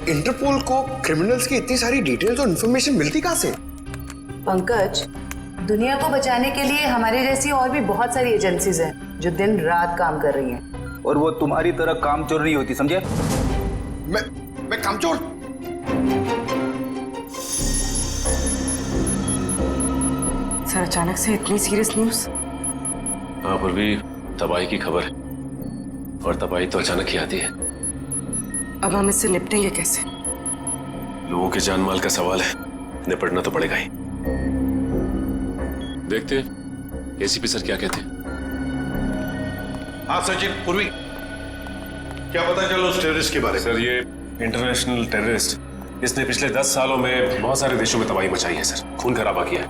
Interpole को criminals की इतनी सारी डिटेल्स और इन्फॉर्मेशन मिलती कहाँ से? पंकज, दुनिया को बचाने के लिए हमारी जैसी और भी बहुत सारी एजेंसीज हैं जो दिन रात काम कर रही हैं। और वो तुम्हारी तरह कामचोर नहीं होती, समझे? मैं कामचोर? सर, अचानक से इतनी सीरियस न्यूज़? हाँ पूर्वी, तबाही की खबर है और तबाही तो अचानक ही आती है। अब हम इससे निपटेंगे कैसे? लोगों के जान माल का सवाल है, निपटना तो पड़ेगा ही। देखते एसीपी सर क्या कहते हैं। हाँ सचिन, पूर्वी, क्या पता चला उस टेररिस्ट के बारे में? सर ये इंटरनेशनल टेररिस्ट, इसने पिछले 10 सालों में बहुत सारे देशों में तबाही मचाई है सर, खून खराबा किया है।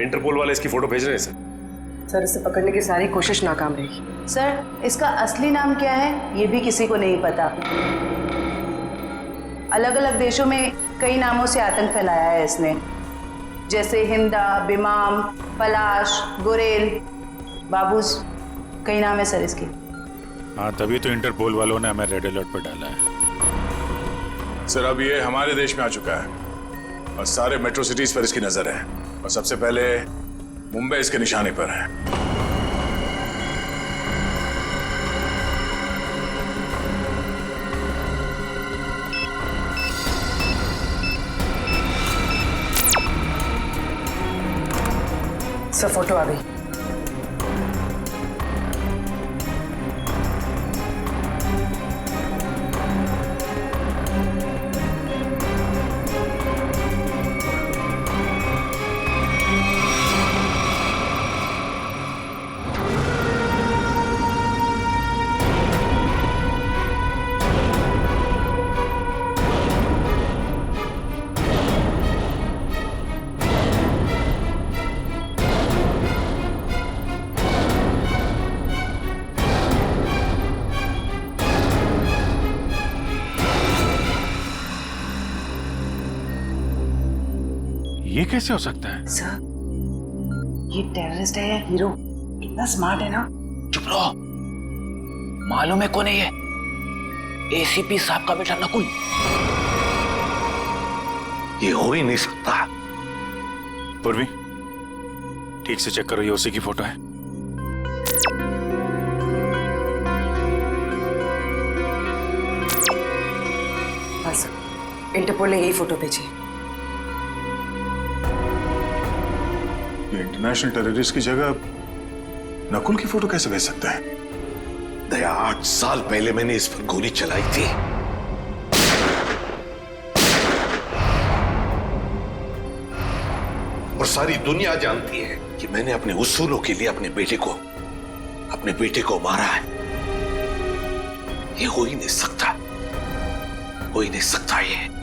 इंटरपोल वाले इसकी फोटो भेज रहे हैं सर। सर, इसे पकड़ने की सारी कोशिश नाकाम रही। सर, इसका असली नाम क्या है ये भी किसी को नहीं पता। अलग अलग देशों में कई नामों से आतंक फैलाया है इसने, जैसे हिंदा, बिमाम, पलाश, गुरेल, बाबूस, कई नाम है सर इसके। हाँ, तभी तो इंटरपोल वालों ने हमें रेड अलर्ट पर डाला है। सर अब ये हमारे देश में आ चुका है और सारे मेट्रो सिटीज पर इसकी नजर है और सबसे पहले मुंबई इसके निशाने पर है। सर, फोटो आ गई। ये कैसे हो सकता है? सर, ये टेररिस्ट है या हीरो? कितना स्मार्ट है ना। चुप रहो, मालूम है कौन है ये? एसीपी साहब का बेटा नकुल। ये हो ही नहीं सकता। पूर्वी, ठीक से चेक करो, ये उसी की फोटो है। हाँ सर, इंटरपोल ने यही फोटो भेजी। ये इंटरनेशनल टेररिस्ट की जगह नकुल की फोटो कैसे भेज सकता है? दया, 8 साल पहले मैंने इस पर गोली चलाई थी। और सारी दुनिया जानती है कि मैंने अपने उसूलों के लिए अपने बेटे को मारा है। ये हो ही नहीं सकता, हो ही नहीं सकता ये।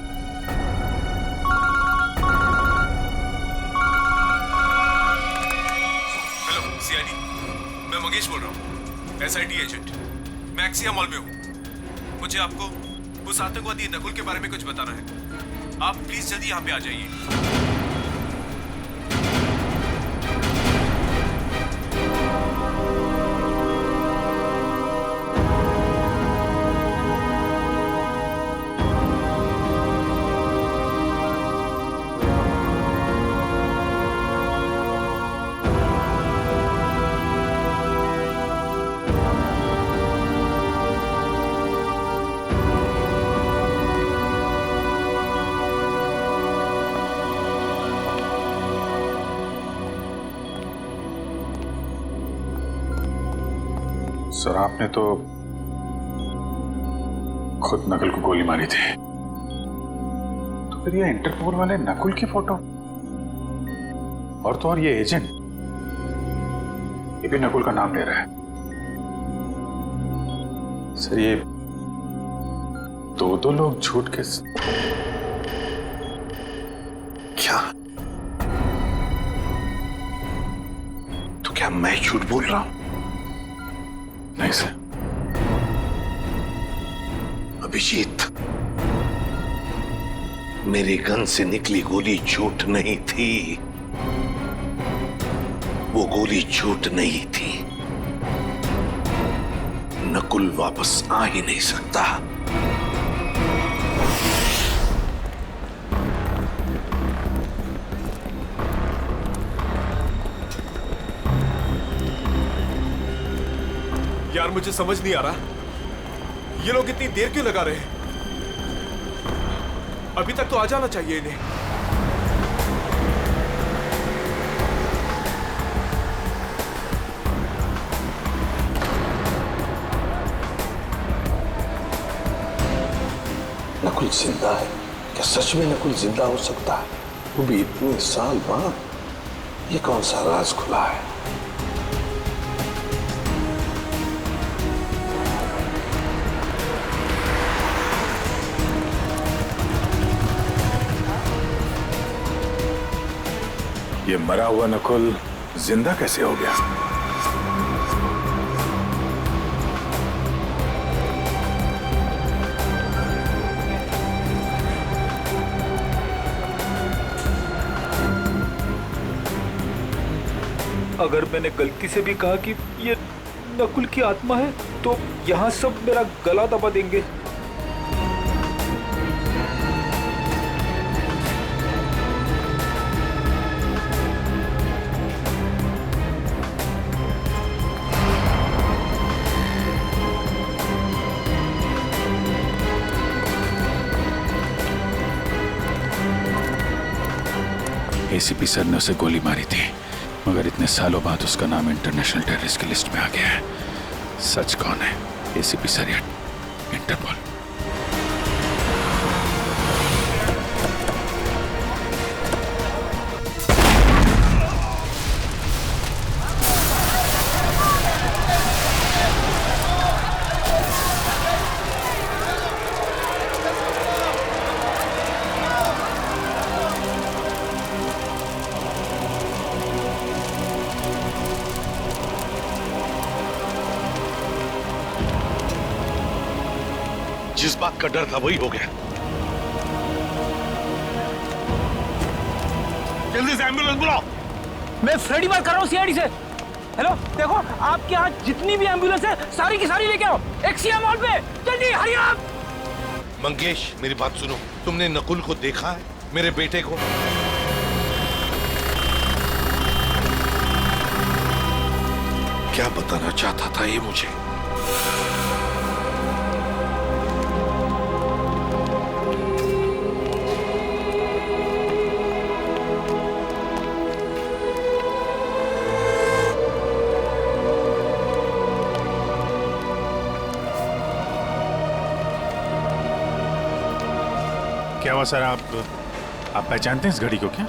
मैं मंगेश बोल रहा हूँ, एसआईटी एजेंट। मैं एक्सिया मॉल में हूँ। मुझे आपको उस आतंकवादी नकुल के बारे में कुछ बताना है। आप प्लीज जल्दी यहाँ पे आ जाइए। सर, आपने तो खुद नकुल को गोली मारी थी, तो फिर ये इंटरपोल वाले नकुल की फोटो और तो और ये एजेंट, ये भी नकुल का नाम ले रहा है। सर, ये दो लोग झूठ के क्या? तो क्या मैं झूठ बोल रहा हूं? नहीं सर। अभिजीत, मेरे गन से निकली गोली झूठ नहीं थी। वो गोली झूठ नहीं थी। नकुल वापस आ ही नहीं सकता। यार मुझे समझ नहीं आ रहा, ये लोग इतनी देर क्यों लगा रहे हैं? अभी तक तो आ जाना चाहिए इन्हें। नकुल जिंदा है क्या? सच में नकुल जिंदा हो सकता है? वो भी इतने साल बाद? ये कौन सा राज खुला है? ये मरा हुआ नकुल जिंदा कैसे हो गया? अगर मैंने गलती से भी कहा कि ये नकुल की आत्मा है तो यहाँ सब मेरा गला दबा देंगे। एसीपी सर ने उसे गोली मारी थी, मगर इतने सालों बाद उसका नाम इंटरनेशनल टेररिस्ट की लिस्ट में आ गया है। सच कौन है, एसीपी सर या इंटरपोल? जिस बात का डर था वही हो गया। जल्दी से एम्बुलेंस बुलाओ। मैं फ्रेडी बात कर रहा हूँ सीआईडी से। हेलो, देखो आपके यहाँ जितनी भी एम्बुलेंस है सारी की सारी लेके आओ एक्सिया मॉल पे, जल्दी हरी आप। मंगेश मेरी बात सुनो, तुमने नकुल को देखा है? मेरे बेटे को? क्या बताना चाहता था ये मुझे? क्या हुआ सर? आप पहचानते हैं इस घड़ी को क्या?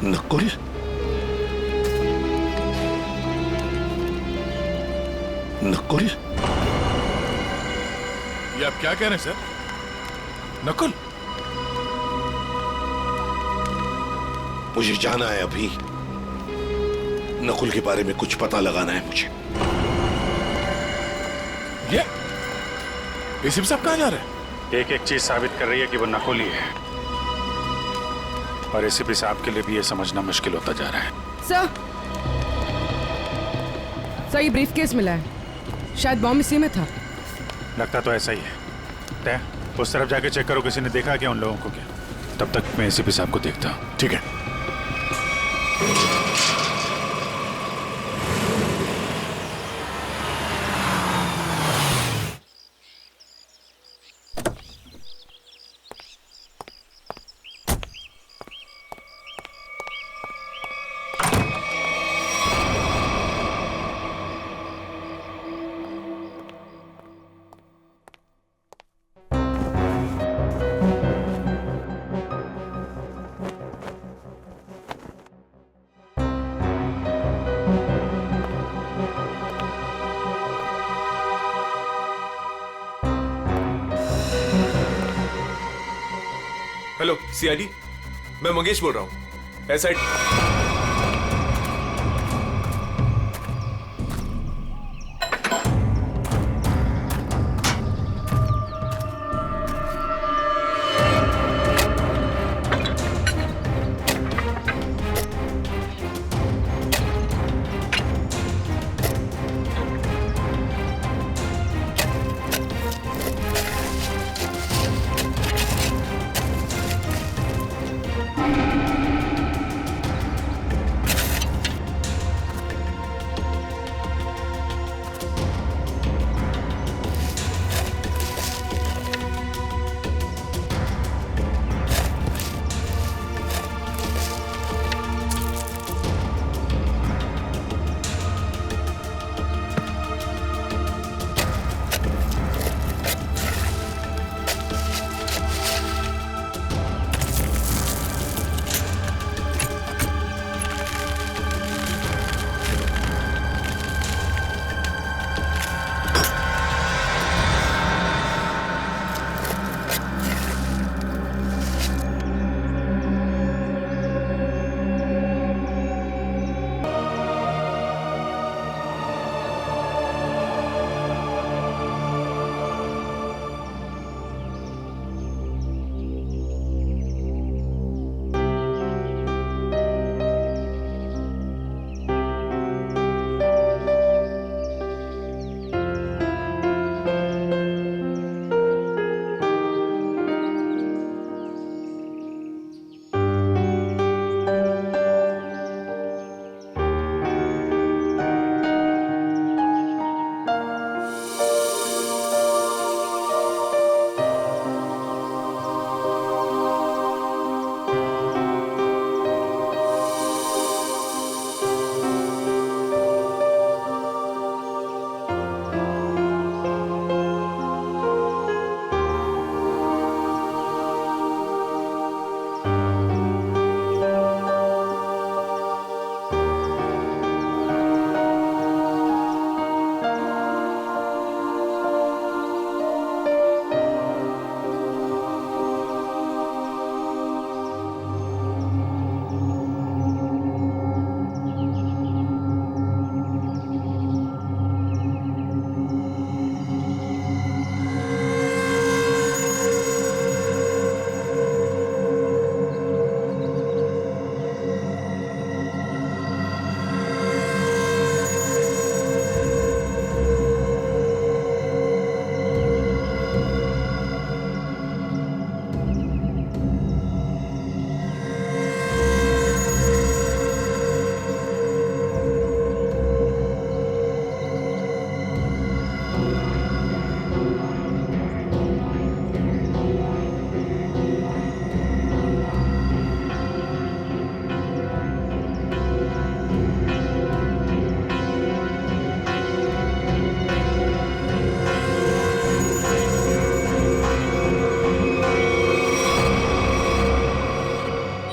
नकुल? नकुल? ये आप क्या कह रहे हैं सर? नकुल? मुझे जाना है अभी। नकुल के बारे में कुछ पता लगाना है मुझे। ये एसीपी साहब कहाँ जा रहे हैं? एक एक चीज साबित कर रही है कि वो नकुल ही है, और एसीपी साहब के लिए भी ये समझना मुश्किल होता जा रहा है। सर ये ब्रीफ केस मिला है, शायद बॉम्ब इसी में था। लगता तो ऐसा ही है। तय उस तरफ जाके चेक करो, किसी ने देखा क्या उन लोगों को? क्या तब तक मैं एसीपी साहब को देखता हूँ। ठीक है। हेलो सीआईडी, मैं मंगेश बोल रहा हूँ। एसआईडी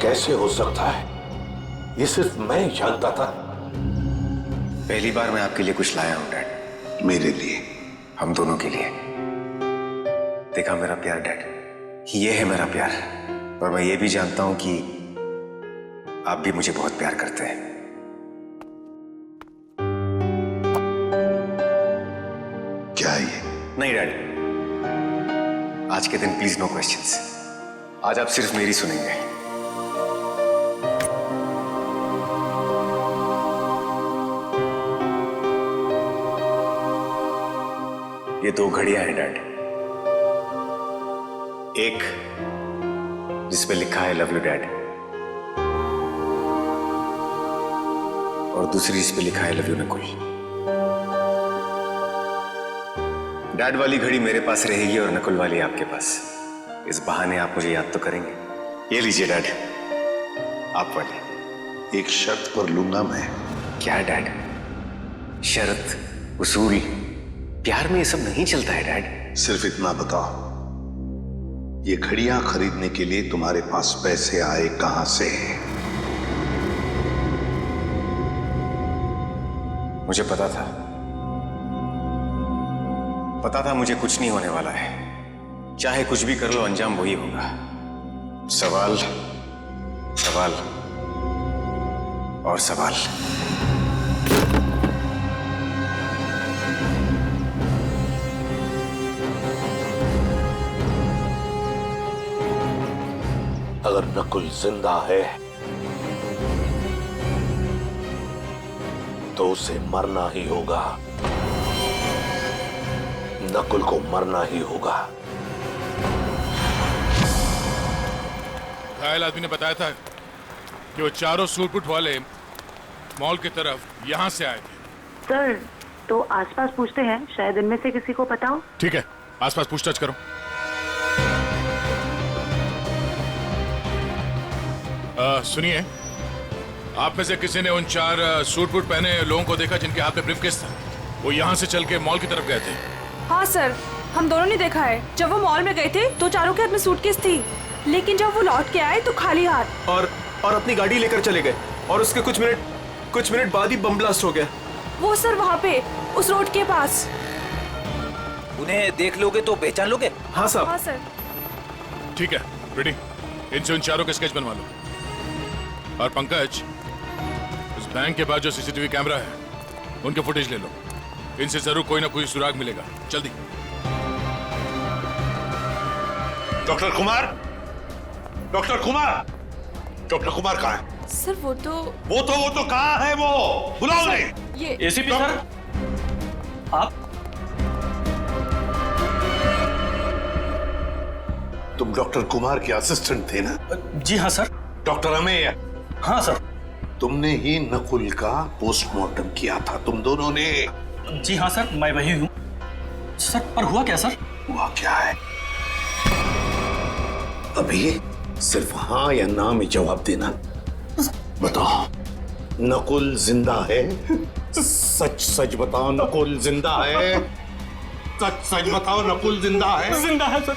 कैसे हो सकता है ये सिर्फ मैं ही जानता था। पहली बार मैं आपके लिए कुछ लाया हूं डैड। मेरे लिए? हम दोनों के लिए। देखा मेरा प्यार डैड, ये है मेरा प्यार। और मैं ये भी जानता हूं कि आप भी मुझे बहुत प्यार करते हैं। क्या ये? नहीं डैड, आज के दिन प्लीज नो क्वेश्चंस। आज आप सिर्फ मेरी सुनेंगे। ये 2 घड़ियां हैं डैड। एक जिस पे लिखा है लव यू डैड, और दूसरी जिस पे लिखा है लव यू नकुल। डैड वाली घड़ी मेरे पास रहेगी और नकुल वाली आपके पास। इस बहाने आप मुझे याद तो करेंगे। ये लीजिए डैड, आप वाली। एक शर्त पर लूंगा मैं। क्या डैड? शर्त, उसूल, प्यार में ये सब नहीं चलता है डैड। सिर्फ इतना बताओ, ये घड़ियां खरीदने के लिए तुम्हारे पास पैसे आए कहां से? मुझे पता था मुझे कुछ नहीं होने वाला है। चाहे कुछ भी कर लो, अंजाम वही होगा। सवाल, सवाल और सवाल। अगर नकुल जिंदा है तो उसे मरना ही होगा। नकुल को मरना ही होगा। घायल आदमी ने बताया था कि वो चारों सूटबूट वाले मॉल की तरफ यहां से आए थे। सर, तो आसपास पूछते हैं, शायद इनमें से किसी को पता हो। ठीक है, आसपास पूछताछ करो। सुनिए, आप में से किसी ने उन 4 सूट बूट पहने लोगों को देखा जिनके हाथ में ब्रीफकेस था? वो यहाँ से चल के मॉल की तरफ गए थे। हाँ सर, हम दोनों ने देखा है। जब वो मॉल में गए थे तो चारों के हाथ में सूटकेस थी, लेकिन जब वो लौट के आए तो खाली हाथ। और अपनी गाड़ी लेकर चले गए और उसके कुछ मिनट बाद ही बम ब्लास्ट हो गया। वो सर वहाँ पे उस रोड के पास। उन्हें देख लोगे तो पहचान लोगे? हाँ साहब। हाँ सर। ठीक है, रेडी। इनसे उन 4 के स्केच बनवा लो। और पंकज, उस बैंक के पास जो सीसीटीवी कैमरा है उनके फुटेज ले लो। इनसे जरूर कोई ना कोई सुराग मिलेगा। जल्दी। Doctor Kumar, doctor Kumar, doctor Kumar कहाँ है? सर वो तो कहाँ है? वो बुलाओ उन्हें। ये एसीपी सर, आप? तुम डॉक्टर कुमार के असिस्टेंट थे ना? जी हाँ सर। डॉक्टर अमेय? हाँ सर। तुमने ही नकुल का पोस्टमार्टम किया था, तुम दोनों ने? जी हाँ सर, मैं वही हूँ सर। पर हुआ क्या सर? हुआ क्या है? अभी सिर्फ हाँ या ना में जवाब देना। बताओ, नकुल जिंदा है? सच सच बताओ, नकुल जिंदा है? सच सच बताओ, नकुल जिंदा है? जिंदा है सर।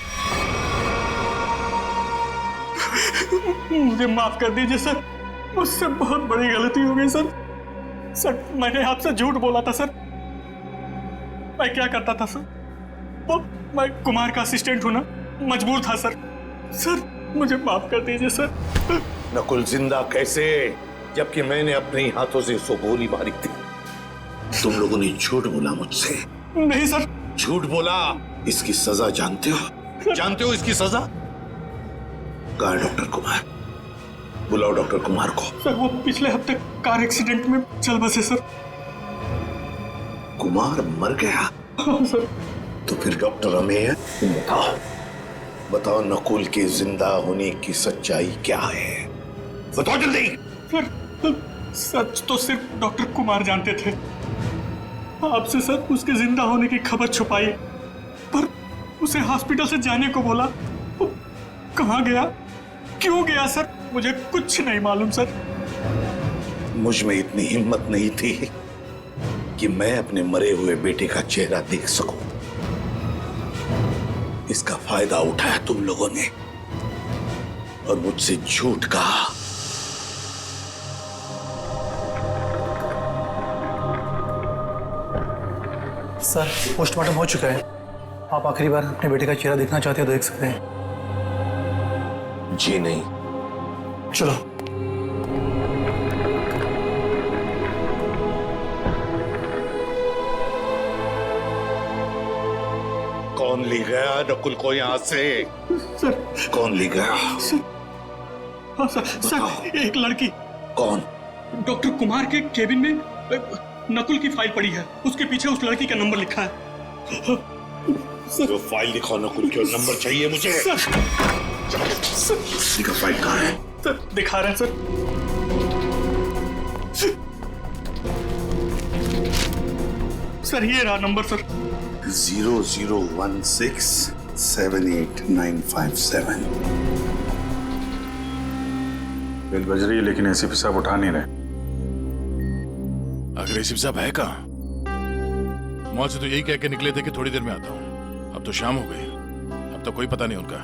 मुझे माफ कर दीजिए सर, मुझसे बहुत बड़ी गलती हो गई सर। सर, मैंने आपसे झूठ बोला था सर। मैं क्या करता था सर? वो मैं कुमार का असिस्टेंट हूं ना, मजबूर था सर। सर, मुझे माफ कर दीजिए सर। नकुल जिंदा कैसे, जबकि मैंने अपने ही हाथों से उसको गोली मारी थी? तुम लोगों ने झूठ बोला मुझसे। नहीं सर। झूठ बोला। इसकी सजा जानते हो? जानते हो इसकी सजा? कहाँ है डॉक्टर कुमार? बुलाओ डॉक्टर कुमार को। सर, वो पिछले हफ्ते कार एक्सीडेंट में चल बसे सर। कुमार मर गया? हाँ सर। तो फिर डॉक्टर अमेय, बताओ नकुल के जिंदा होने की सच्चाई क्या है? बताओ जल्दी। सर, सच तो सिर्फ डॉक्टर कुमार जानते थे। आपसे सर उसके जिंदा होने की खबर छुपाई, पर उसे हॉस्पिटल से जाने को बोला। वो कहाँ गया, क्यों गया सर, मुझे कुछ नहीं मालूम सर। मुझ में इतनी हिम्मत नहीं थी कि मैं अपने मरे हुए बेटे का चेहरा देख सकूं। इसका फायदा उठाया तुम लोगों ने और मुझसे झूठ कहा। सर पोस्टमार्टम हो चुका है। आप आखिरी बार अपने बेटे का चेहरा देखना चाहते हो तो देख सकते हैं। जी नहीं। चलो। कौन ले गया नकुल को यहाँ से? सर कौन ले गया? हाँ सर एक लड़की। कौन? डॉक्टर कुमार के केबिन में नकुल की फाइल पड़ी है, उसके पीछे उस लड़की का नंबर लिखा है। जो फाइल दिखाओ नकुल की, और नंबर चाहिए मुझे। इसका फाइल कहाँ है? सर दिखा रहे हैं सर। सर ये रहा नंबर सर। 0016789557। बेल बज रही है लेकिन एसीपी साहब उठा नहीं रहे। अगर एसीपी साहब है कहाँ? मॉल से तो यही कह के निकले थे कि थोड़ी देर में आता हूँ। अब तो शाम हो गई, अब तो कोई पता नहीं उनका।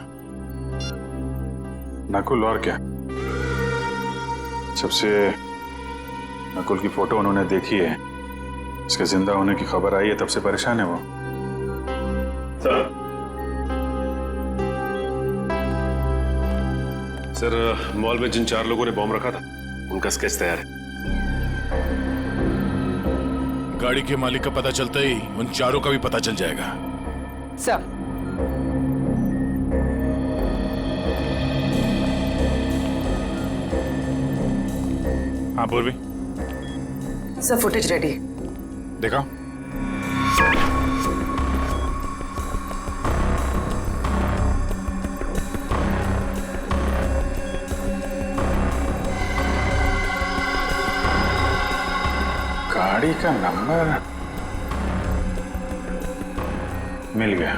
नकुल और क्या? सबसे नकुल की फोटो उन्होंने देखी है, इसके जिंदा होने की खबर आई है, तब से परेशान है वो। सर मॉल में जिन 4 लोगों ने बॉम्ब रखा था उनका स्केच तैयार है। गाड़ी के मालिक का पता चलता ही उन 4 का भी पता चल जाएगा। सर हाँ पूर्वी, सर फुटेज रेडी। देखा? गाड़ी का नंबर मिल गया।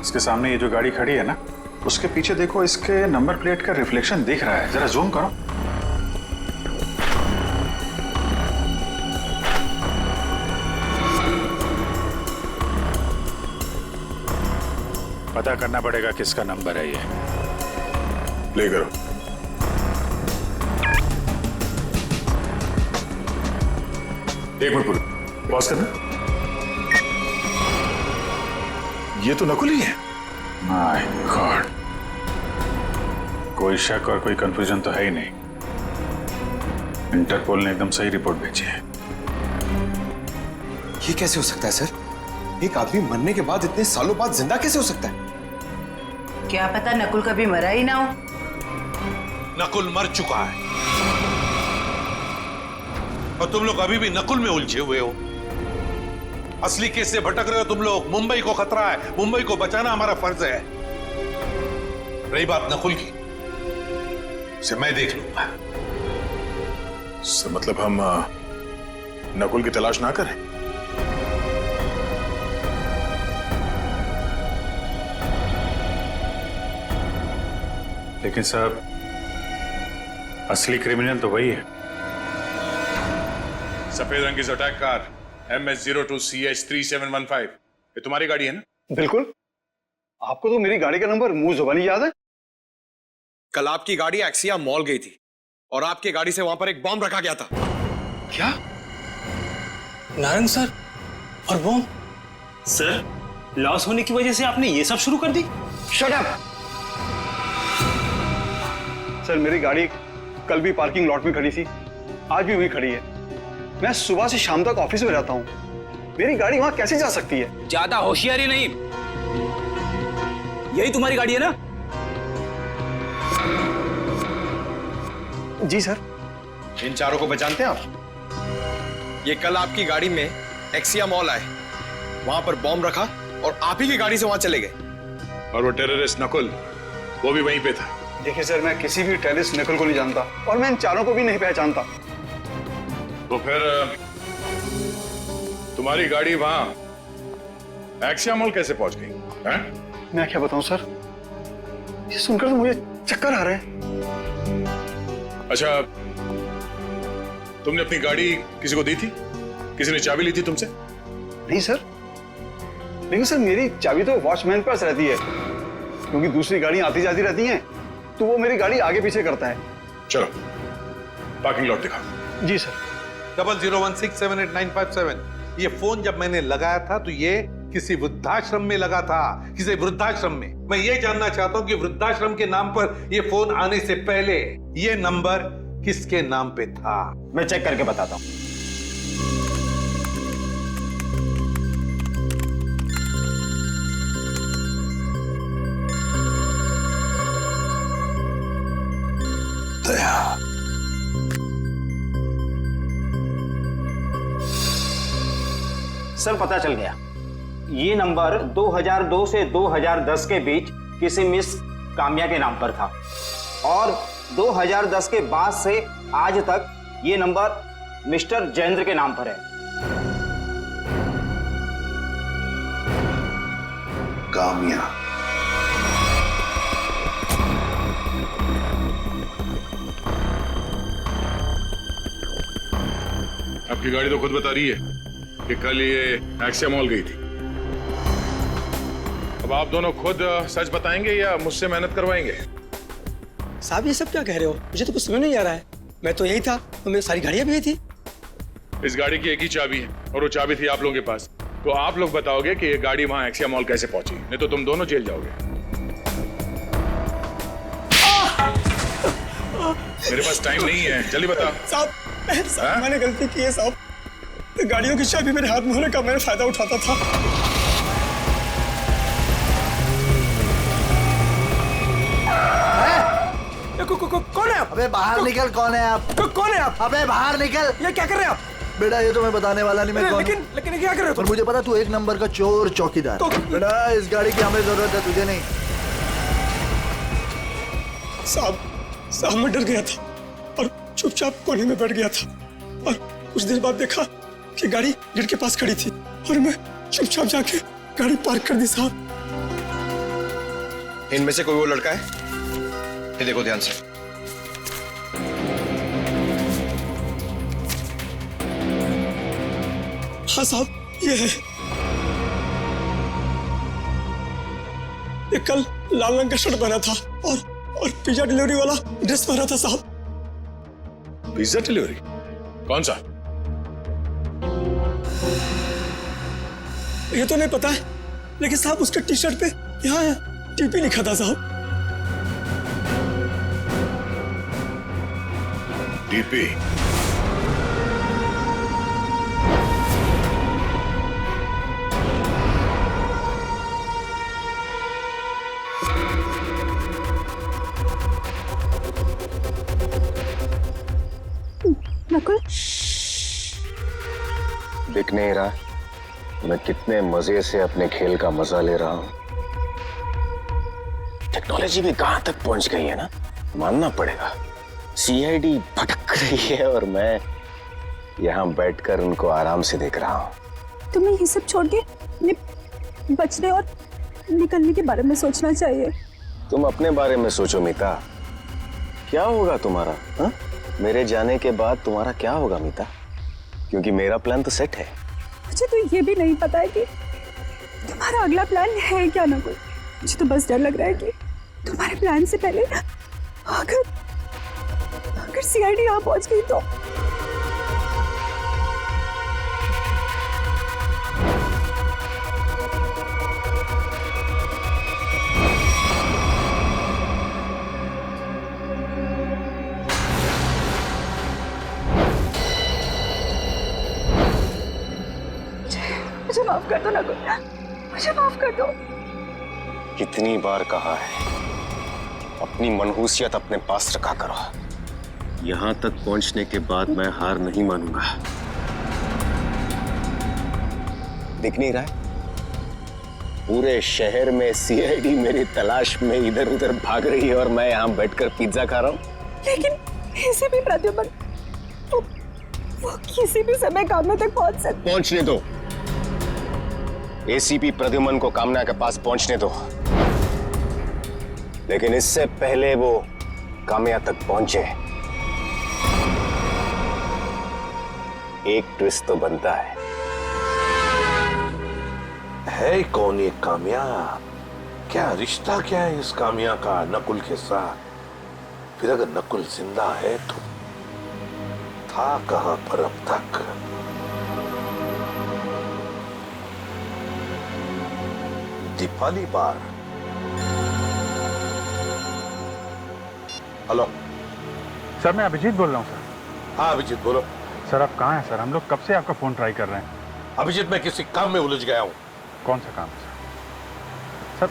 इसके सामने ये जो गाड़ी खड़ी है ना, उसके पीछे देखो, इसके नंबर प्लेट का रिफ्लेक्शन दिख रहा है। जरा जूम करो। पता करना पड़ेगा किसका नंबर है ये। प्ले करो। एक मिनट पूरी पॉज करना। ये तो नकुल ही है। माय गॉड, कोई शक और कोई कंफ्यूजन तो है ही नहीं। इंटरपोल ने एकदम सही रिपोर्ट भेजी है। ये कैसे हो सकता है सर? एक आदमी मरने के बाद इतने सालों बाद जिंदा कैसे हो सकता है? क्या पता नकुल कभी मरा ही ना हो। नकुल मर चुका है और तुम लोग अभी भी नकुल में उलझे हुए हो। असली केस से भटक रहे हो तुम लोग। मुंबई को खतरा है, मुंबई को बचाना हमारा फर्ज है। रही बात नकुल की, उसे मैं देख लूंगा। मतलब हम नकुल की तलाश ना करें? लेकिन साहब, असली क्रिमिनल तो वही है। सफेद रंग की अटैक कार MS02CH3715, ये तुम्हारी गाड़ी है ना? बिल्कुल। आपको तो मेरी गाड़ी का नंबर मुंह जुबानी याद है। कल आपकी गाड़ी एक्सिया मॉल गई थी और आपकी गाड़ी से वहां पर एक बॉम्ब रखा गया था। क्या? नारायण सर और बॉम्ब? सर लॉस होने की वजह से आपने ये सब शुरू कर दी? Shut up! सर मेरी गाड़ी कल भी पार्किंग लॉट में खड़ी थी, आज भी वहीं खड़ी है। मैं सुबह से शाम तक ऑफिस में रहता हूं। मेरी गाड़ी वहां कैसे जा सकती है? ज्यादा होशियारी नहीं। यही तुम्हारी गाड़ी है ना? जी सर। इन 4 को पहचानते हैं आप? ये कल आपकी गाड़ी में एक्सिया मॉल आए, वहां पर बॉम्ब रखा और आप ही की गाड़ी से वहां चले गए। और वो टेररिस्ट नकुल, वो भी वहीं पे था। देखिए सर, मैं किसी भी टेररिस्ट नकुल को नहीं जानता और मैं इन 4 को भी नहीं पहचानता। तो फिर तुम्हारी गाड़ी वहां एक्सिया मॉल कैसे पहुंच गई? मैं क्या बताऊं सर, ये सुनकर तो मुझे चक्कर आ रहे हैं। अच्छा, तुमने अपनी गाड़ी किसी को दी थी? किसी ने चाबी ली थी तुमसे? नहीं सर, लेकिन सर मेरी चाबी तो वॉचमैन के पास रहती है, क्योंकि दूसरी गाड़ियां आती जाती रहती हैं, तो वो मेरी गाड़ी आगे पीछे करता है। चलो पार्किंग लॉट दिखाओ। जी सर। 0016789557 ये फोन जब मैंने लगाया था तो ये किसी वृद्धाश्रम में लगा था, किसी वृद्धाश्रम में। मैं ये जानना चाहता हूं कि वृद्धाश्रम के नाम पर ये फोन आने से पहले ये नंबर किसके नाम पे था? मैं चेक करके बताता हूं। सर पता चल गया, ये नंबर 2002 से 2010 के बीच किसी मिस काम्या के नाम पर था और 2010 के बाद से आज तक ये नंबर मिस्टर जयेंद्र के नाम पर है। काम्या, आपकी गाड़ी तो खुद बता रही है कि कल ये एक्सिया मॉल गई थी। अब आप दोनों खुद सच बताएंगे या मुझसे मेहनत करवाएंगे? साहब ये सब क्या कह रहे हो? मुझे तो कुछ समझ नहीं आ रहा है। मैं तो यही था, तो मेरी सारी गाड़ियां भी यही थी। इस गाड़ी की एक ही चाबी है और वो चाबी थी आप लोगों के पास। तो आप लोग बताओगे कि ये गाड़ी वहां एक्सिया मॉल कैसे पहुंची, नहीं तो तुम दोनों जेल जाओगे। मेरे पास टाइम नहीं है, जल्दी बता। साहब मैंने गलती की है साहब। गाड़ियों की चाबी मेरे हाथ में होने का मैं फायदा उठाता था। कौन है आप? अबे बाहर निकल, कौन है आप? कौन है आप? अबे बाहर निकल। ये क्या कर रहे हैं आप? बेटा ये तो मैं बताने वाला नहीं, मैं कौन हूं। लेकिन क्या कर रहे हो? पर मुझे पता तू एक नंबर का चोर चौकीदार। बेटा इस गाड़ी की हमें जरूरत है, तुझे नहीं। साहब मैं डर गया था और चुपचाप कोने में बैठ गया था और कुछ देर बाद देखा कि गाड़ी गेट के पास खड़ी थी और मैं चुपचाप जाके गाड़ी पार्क कर दी। साहब इनमें से कोई वो लड़का है? ये देखो ध्यान से। हाँ साहब ये है। ये कल लाल रंग का शर्ट पहना था और पिज्जा डिलीवरी वाला ड्रेस पहना था। साहब पिज्जा डिलीवरी कौन सा? ये तो नहीं पता है, लेकिन साहब उसके टी शर्ट पे यहाँ टीपी लिखा था। साहब टीपी? नकुल दिख नहीं रहा मैं कितने मजे से अपने खेल का मजा ले रहा हूं। टेक्नोलॉजी भी कहां तक पहुंच गई है ना, मानना पड़ेगा। सीआईडी भटक रही है और मैं यहां बैठकर उनको आराम से देख रहा हूं। तुम्हें ये सब छोड़ के अपने बचने और निकलने के बारे में सोचना चाहिए। तुम अपने बारे में सोचो मीता, क्या होगा तुम्हारा? हा? मेरे जाने के बाद तुम्हारा क्या होगा मीता? क्योंकि मेरा प्लान तो सेट है। मुझे तो ये भी नहीं पता है कि तुम्हारा अगला प्लान है क्या नकुल। मुझे तो बस डर लग रहा है कि तुम्हारे प्लान से पहले अगर सीआईडी यहाँ पहुंच गई तो। मुझे माफ कर दो नकुल, मुझे माफ कर दो। कितनी बार कहा है अपनी मनहूसियत अपने पास रखा करो। यहां तक पहुंचने के बाद मैं हार नहीं मानूंगा। दिख नहीं रहा है? पूरे शहर में सीआईडी मेरी तलाश में इधर उधर भाग रही है और मैं यहां बैठकर पिज्जा खा रहा हूं। लेकिन ऐसे भी प्रद्युमन वो किसी भी समय कामना तक पहुंच सकते। पहुंचने दो। एसीपी प्रद्युमन को कामना के पास पहुंचने दो, लेकिन इससे पहले वो कामया तक पहुंचे एक ट्विस्ट तो बनता है कौन ये कामया? क्या रिश्ता क्या है इस कामया का नकुल के साथ? फिर अगर नकुल जिंदा है तो था कहां पर अब तक? दीपाली बार। हेलो सर, मैं अभिजीत बोल रहा हूँ सर। हाँ अभिजीत बोलो। सर आप कहाँ हैं सर? हम लोग कब से आपका फोन ट्राई कर रहे हैं। अभिजीत मैं किसी काम में उलझ गया हूँ। कौन सा काम है सर?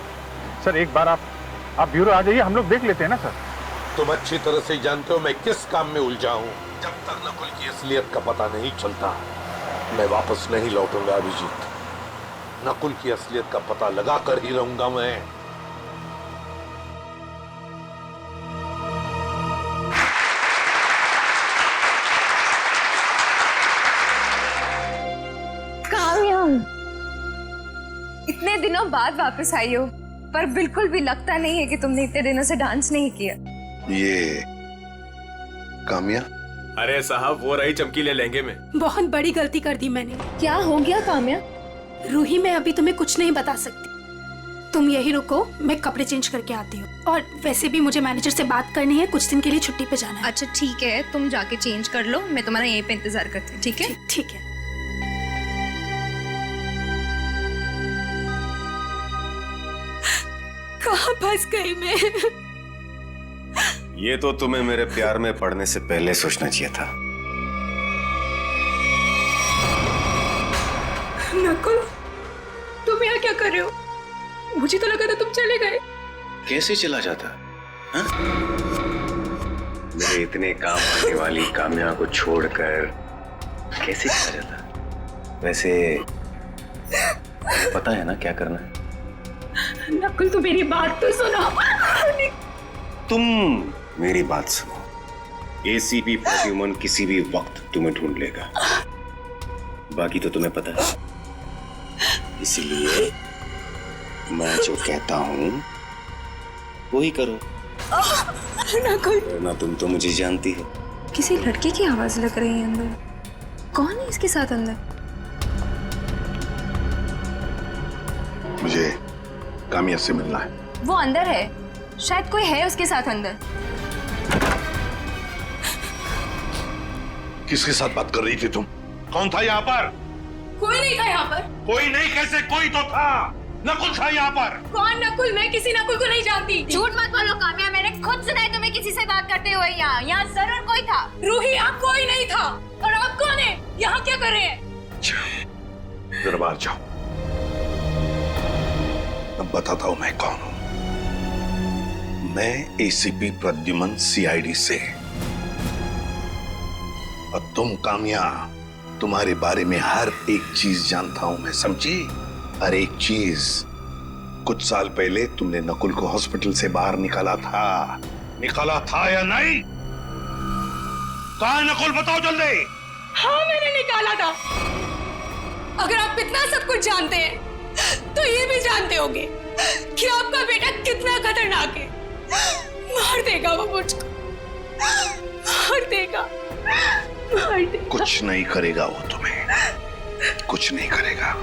सर एक बार आप ब्यूरो आ जाइए, हम लोग देख लेते हैं ना सर। तुम अच्छी तरह से जानते हो मैं किस काम में उलझा हूँ। जब तक नकुल की असलियत का पता नहीं चलता मैं वापस नहीं लौटूंगा अभिजीत। नकुल की असलियत का पता लगा कर ही रहूंगा मैं। काम्या, इतने दिनों बाद वापस आई हो, पर बिल्कुल भी लगता नहीं है कि तुमने इतने दिनों से डांस नहीं किया। ये काम्या? अरे साहब वो रही चमकीले लहंगे में। बहुत बड़ी गलती कर दी मैंने। क्या हो गया काम्या? रूही, मैं अभी तुम्हें कुछ नहीं बता सकती। तुम यही रुको, मैं कपड़े चेंज करके आती हूँ। और वैसे भी मुझे मैनेजर से बात करनी है, कुछ दिन के लिए छुट्टी पे जाना है। अच्छा ठीक है, तुम जाके चेंज कर लो, मैं तुम्हारा यहीं पे इंतजार करती हूँ। ठीक है? ठीक है। कहाँ फंस गई मैं? ये तो तुम्हें मेरे प्यार में पड़ने से पहले सोचना चाहिए था। नकुल, तुम यहाँ क्या कर रहे हो? मुझे तो लगा था तुम चले गए। कैसे चला जाता? हाँ? मेरे इतने काम आने वाली काम्या को छोड़कर कैसे चला जाता? वैसे पता है ना क्या करना है? नकुल, तू मेरी बात तो सुनो। तुम मेरी बात सुनो। एसीपी प्रद्युमन किसी भी वक्त तुम्हें ढूंढ लेगा, बाकी तो तुम्हें पता है। इसलिए मैं जो कहता हूं वही करो। नकुल, वरना तुम तो मुझे जानती हो। किसी लड़के की आवाज लग रही है अंदर। कौन है इसके साथ अंदर? मुझे काम्या से मिलना है। वो अंदर है, शायद कोई है उसके साथ अंदर। किसके साथ बात कर रही थी तुम? कौन था यहाँ पर? कोई नहीं था यहाँ पर। कोई नहीं कैसे? कोई तो था। नकुल था यहाँ पर। कौन नकुल? मैं किसी नकुल को नहीं जानती। झूठ मत बोलो काम्या, मैंने खुद सुना है तुम्हें किसी से बात करते हुए। यहाँ जरूर कोई था। रूही, आप कोई नहीं था। और आप कौन है? यहाँ क्या कर रहे हैं? दरबार जाओ, अब बताता हूं मैं कौन हूं। मैं एसीपी प्रद्युमन सीआईडी से। और तुम काम्या, तुम्हारे बारे में हर एक चीज जानता हूं मैं, समझी? हर एक चीज। कुछ साल पहले तुमने नकुल को हॉस्पिटल से बाहर निकाला था या नहीं? कहां है नकुल? बताओ जल्दी। हाँ, मैंने निकाला था। अगर आप इतना सब कुछ जानते हैं तो ये भी जानते होंगे कि आपका बेटा कितना खतरनाक है। मार देगा वो मुझको, मार देगा। कुछ नहीं करेगा वो तुम्हें, कुछ नहीं करेगा।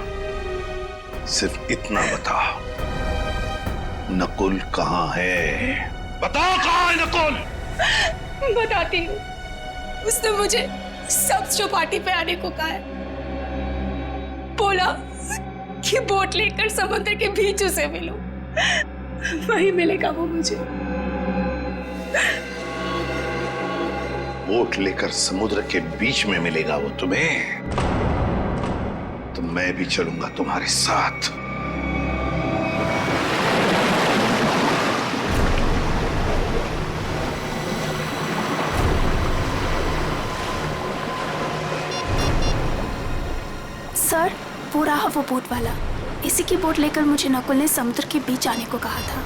सिर्फ इतना बताओ, नकुल कहाँ है? बताओ कहाँ है नकुल? बताती हूँ। उसने मुझे सब चौपाटी पे आने को कहा है। बोला कि बोट लेकर समुद्र के बीच उसे मिलो, वही मिलेगा वो मुझे। बोट लेकर समुद्र के बीच में मिलेगा वो तुम्हें? तो मैं भी चलूंगा तुम्हारे साथ। सर, वो रहा वो बोट वाला। इसी की बोट लेकर मुझे नकुल ने समुद्र के बीच आने को कहा था।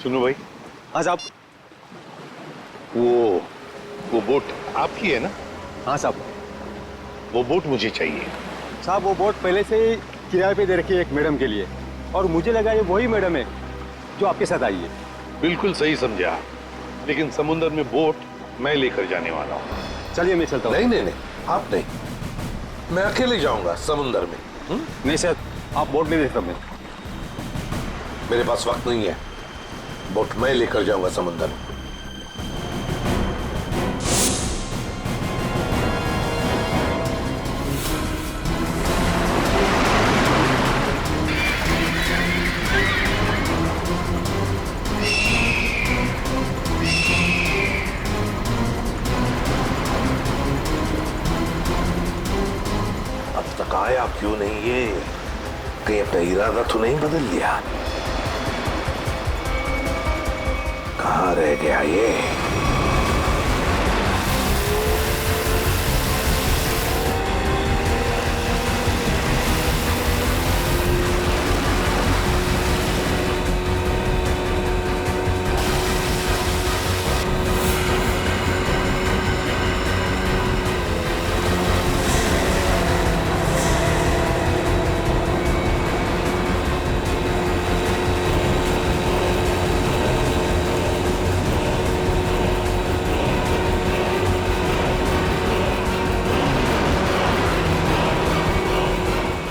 सुनो भाई। हाँ साहब। वो बोट आपकी है ना? हाँ साहब। वो बोट मुझे चाहिए। साहब वो बोट पहले से ही किराए पे दे रखी है एक मैडम के लिए, और मुझे लगा ये वही मैडम है जो आपके साथ आई है। बिल्कुल सही समझा, लेकिन समुद्र में बोट मैं लेकर जाने वाला हूँ। चलिए मैं चलता हूँ। नहीं, आप नहीं, मैं अकेले जाऊंगा समुद्र में। नहीं सर, आप बोट में देख सकते। मेरे पास वक्त नहीं है, बोट मैं लेकर जाऊंगा समुद्र में। क्यों नहीं ये? कहीं अपना इरादा तो नहीं बदल लिया? कहाँ रह गया ये?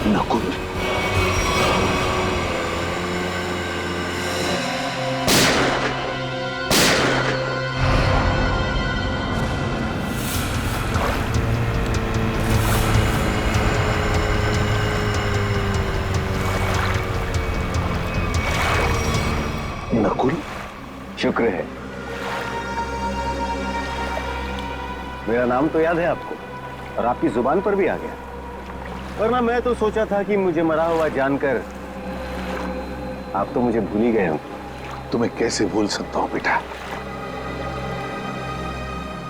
नकुल, नकुल, शुक्र है। मेरा नाम तो याद है आपको और आपकी जुबान पर भी आ गया, वरना मैं तो सोचा था कि मुझे मरा हुआ जानकर आप तो मुझे भूल ही गए हो। तुम्हें कैसे भूल सकता हूं बेटा,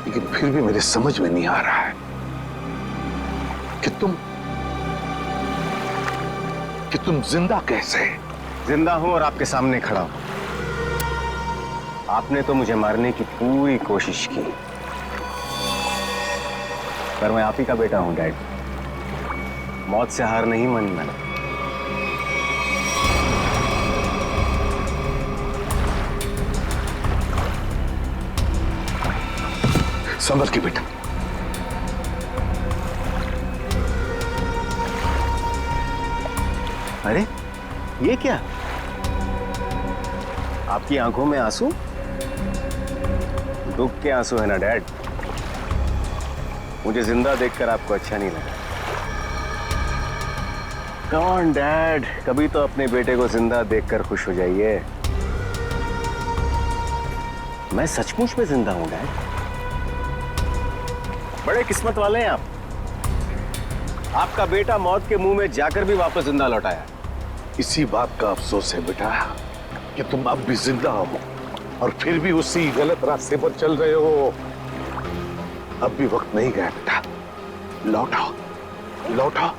लेकिन फिर भी मेरे समझ में नहीं आ रहा है कि तुम जिंदा कैसे? जिंदा हूं और आपके सामने खड़ा हूं। आपने तो मुझे मारने की पूरी कोशिश की, पर मैं आप ही का बेटा हूं डैड। मौत से हार नहीं मानी मैंने। संभल के बेटा। अरे ये क्या? आपकी आंखों में आंसू? दुख के आंसू है ना डैड? मुझे जिंदा देखकर आपको अच्छा नहीं लगा। कम ऑन डैड, कभी तो अपने बेटे को जिंदा देखकर खुश हो जाइए। मैं सचमुच में जिंदा हूं डैड। बड़े किस्मत वाले हैं आप। आपका बेटा मौत के मुंह में जाकर भी वापस जिंदा लौट आया। इसी बात का अफसोस है बेटा कि तुम अब भी जिंदा हो और फिर भी उसी गलत रास्ते पर चल रहे हो। अब भी वक्त नहीं गया बेटा, लौटाओ लौटाओ।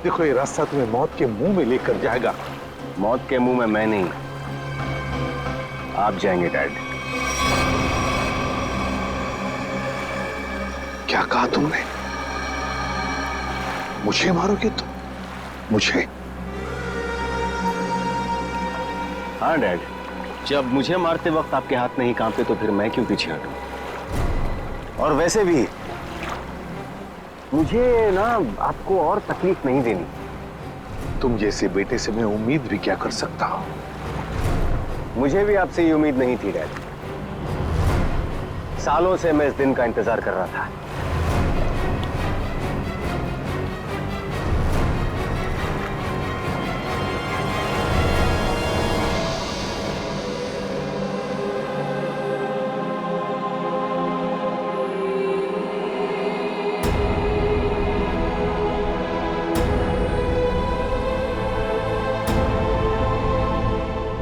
देखो ये रास्ता तुम्हें मौत के मुंह में लेकर जाएगा। मौत के मुंह में मैं नहीं, आप जाएंगे डैड। क्या कहा तुमने? मुझे मारोगे तुम? मुझे? हाँ डैड, जब मुझे मारते वक्त आपके हाथ नहीं कांपते तो फिर मैं क्यों पीछे हटूं? और वैसे भी मुझे ना आपको और तकलीफ नहीं देनी। तुम जैसे बेटे से मैं उम्मीद भी क्या कर सकता हूं? मुझे भी आपसे ये उम्मीद नहीं थी डैड। सालों से मैं इस दिन का इंतजार कर रहा था।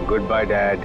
Goodbye, Dad.